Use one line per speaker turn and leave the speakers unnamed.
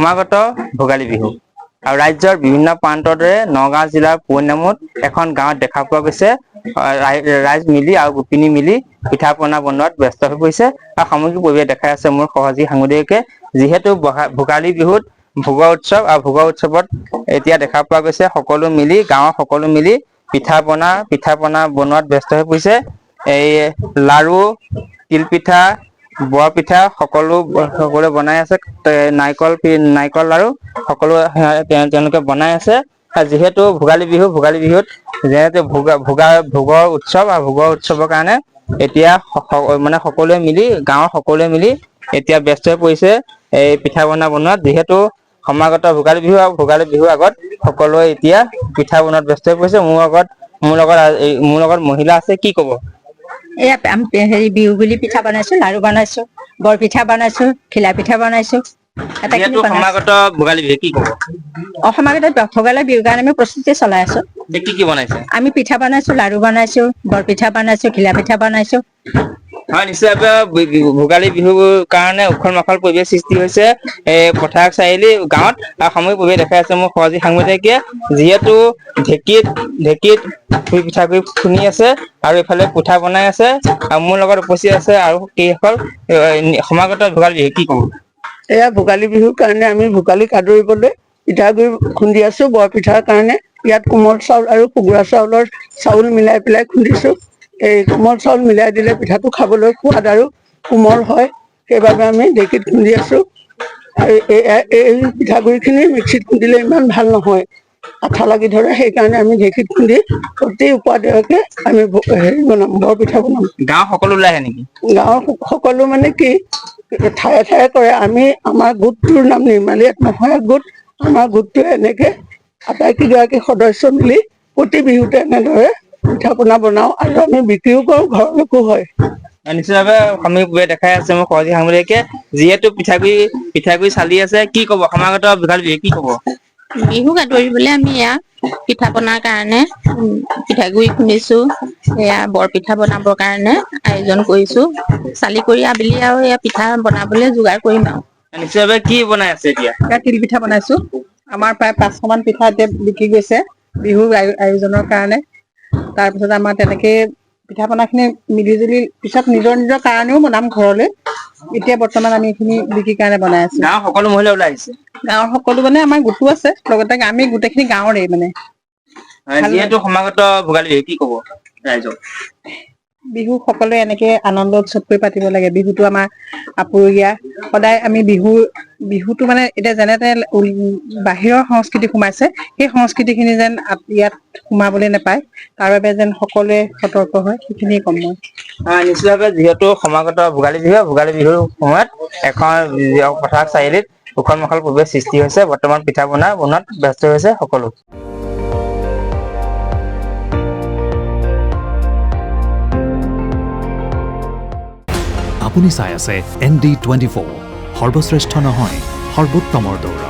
সমাগত ভোগালী বিহু আৰু ৰাজ্যৰ বিভিন্ন প্ৰান্তৰ দৰে নগাঁও জিলাৰ পুৰণিয়ামত এখন গাঁৱত দেখা পোৱা গৈছে ৰাইজ মিলি আৰু গোপিনী মিলি পিঠা পনা বনোৱাত ব্যস্ত হৈ পৰিছে আৰু সামগ্ৰিক পৰিৱেশ দেখাই আছে মোৰ সহযোগী সাংবাদিকে যিহেতু ভোগালী বিহুত ভোগৰ উৎসৱ আৰু ভোগৰ উৎসৱত এতিয়া দেখা পোৱা গৈছে সকলো মিলি গাঁৱৰ সকলো মিলি পিঠা পনা বনোৱাত ব্যস্ত হৈ পৰিছে এই লাৰু তিল পিঠা বৰ পিঠা সকলোৱে বনাই আছে নাৰিকল লাৰু সকলো তেওঁলোকে বনাই আছে যিহেতু ভোগালী বিহুত যিহেতু ভোগৰ উৎসৱ আৰু ভোগৰ উৎসৱৰ কাৰণে এতিয়া মানে গাঁৱৰ সকলোৱে মিলি এতিয়া ব্যস্ত হৈ পৰিছে এই পিঠা পনা বনোৱাত যিহেতু সমাগত ভোগালী বিহুৰ আগত সকলোৱে এতিয়া পিঠা বনোৱাত ব্যস্ত হৈ পৰিছে মোৰ লগত মহিলা আছে কি কব
এয়া বিহু বুলি পিঠা বনাইছো লাৰু বনাইছো বৰ পিঠা বনাইছো ঘিলা পিঠা বনাইছো
সমাগত ভোগালী বিহু কি কব
অসমাগত ভোগালী বিহুৰ কাৰণে আমি প্ৰস্তুতি চলাই আছো
কি বনাইছে
আমি পিঠা বনাইছো লাৰু বনাইছো বৰ পিঠা বনাইছো ঘিলা পিঠা বনাইছো
হয় নিশ্চয়ভাৱে ভোগালী বিহুৰ কাৰণে উখল মাখল পৰিৱেশ সৃষ্টি হৈছে পথাৰ চাৰিআলি গাঁৱত আৰু সামূহিক পৰিৱেশ দেখাই আছে মোৰ সহযোগী সাংবাদিকে যিহেতু ঢেঁকীত পিঠাগুৰি খুন্দি আছে আৰু এইফালে পিঠা বনাই আছে আৰু মোৰ লগত উপস্থিত আছে আৰু কেইসকল সমাগত ভোগালী বিহু কি কব
এয়া ভোগালী বিহুৰ কাৰণে আমি ভোগালীক আদৰিবলৈ পিঠাগুৰি খুন্দি আছো বৰ পিঠাৰ কাৰণে ইয়াত কোমল চাউল আৰু কুকুৰা চাউল মিলাই পেলাই খুন্দিছো এই কোমল চাউল মিলাই দিলে পিঠাটো খাবলৈ সোৱাদ আৰু কোমল হয় সেইবাবে আমি ঢেঁকীত খুন্দি আছো আৰু এই পিঠাগুৰিখিনি মিক্সিত খুন্দিলে ইমান ভাল নহয় আঠা লাগি ধৰে সেইকাৰণে আমি ঢেঁকীত খুন্দি অতি উপাদেয়কে আমি বনাম বৰ পিঠা বনাম
গাঁৱৰ সকলো ওলাই আহে নেকি
গাঁৱৰ সকলো মানে কি ঠায়ে ঠায়ে কৰে আমি আমাৰ গোটটোৰ নাম নিৰ্মালী আত্মসহায়ক গোট আমাৰ গোটটোৱে এনেকে আটাইকেইগৰাকী সদস্য মিলি প্ৰতি বিহুতে এনেদৰে পিঠা পনা বনাও আৰু আমি বিক্ৰীও কৰো ঘৰলৈকো হয়
নিশ্চয়ভাৱে সামূহিক দেখাই আছে মোৰ সহযোগী সাংবাদিকে যিহেতু পিঠাগুৰি চালি আছে কি কব সমাগত ভোগালী বিহু কি কব
বিহুক আদৰিবলৈ আমি এয়া পিঠা পনাৰ কাৰণে পিঠাগুৰি খুন্দিছো এয়া বৰ পিঠা বনাবৰ কাৰণে আয়োজন কৰিছো চালি কৰি আবেলি আৰু এয়া পিঠা বনাবলৈ যোগাৰ কৰিম আৰু
নিশ্চয়ভাৱে কি বনাই আছে এতিয়া
তিল পিঠা বনাইছো আমাৰ প্ৰায় 500 মান পিঠা এতিয়া বিক্ৰী গৈছে বিহুৰ আয়োজনৰ কাৰণে তাৰপিছত আমাৰ তেনেকে পিঠা পনা খিনি মিলি জুলি পিছত নিজৰ কাৰণেও বনাম ঘৰলৈ এতিয়া বৰ্তমান আমি এইখিনি বিক্ৰীৰ কাৰণে বনাই আছো
গাঁৱৰ সকলো মহিলা ওলাই আহিছে
গাঁৱৰ সকলো মানে আমাৰ গোটো আছে লগতে আমি গোটেইখিনি গাঁৱৰে মানে
যিহেতু সমাগত ভোগালী বিহু কি কব ৰাইজক
বিহু সকলোৱে এনেকে আনন্দ উৎসৱ কৰি পাতিব লাগে বিহুটো আমাৰ আপুৰুগীয়া সদায় আমি বিহুটো মানে এতিয়া যেনে তেনে বাহিৰৰ সংস্কৃতি সোমাইছে সেই সংস্কৃতি খিনি যেন ইয়াত সোমাবলৈ নাপায় তাৰ বাবে যেন সকলোৱে সতৰ্ক হয় সেইখিনিয়ে কম মই
নিশ্চয়ভাৱে যিহেতু সমাগত ভোগালী বিহুৰ সময়ত এখন পথাৰ চাৰিআলিত উখল মাখল পৰিৱেশ সৃষ্টি হৈছে বৰ্তমান পিঠা বনোৱাত ব্যস্ত হৈছে সকলো
আপুনি চাই আছে ND24 সৰ্বশ্ৰেষ্ঠ নহয় সৰ্বোত্তমৰ দৌৰ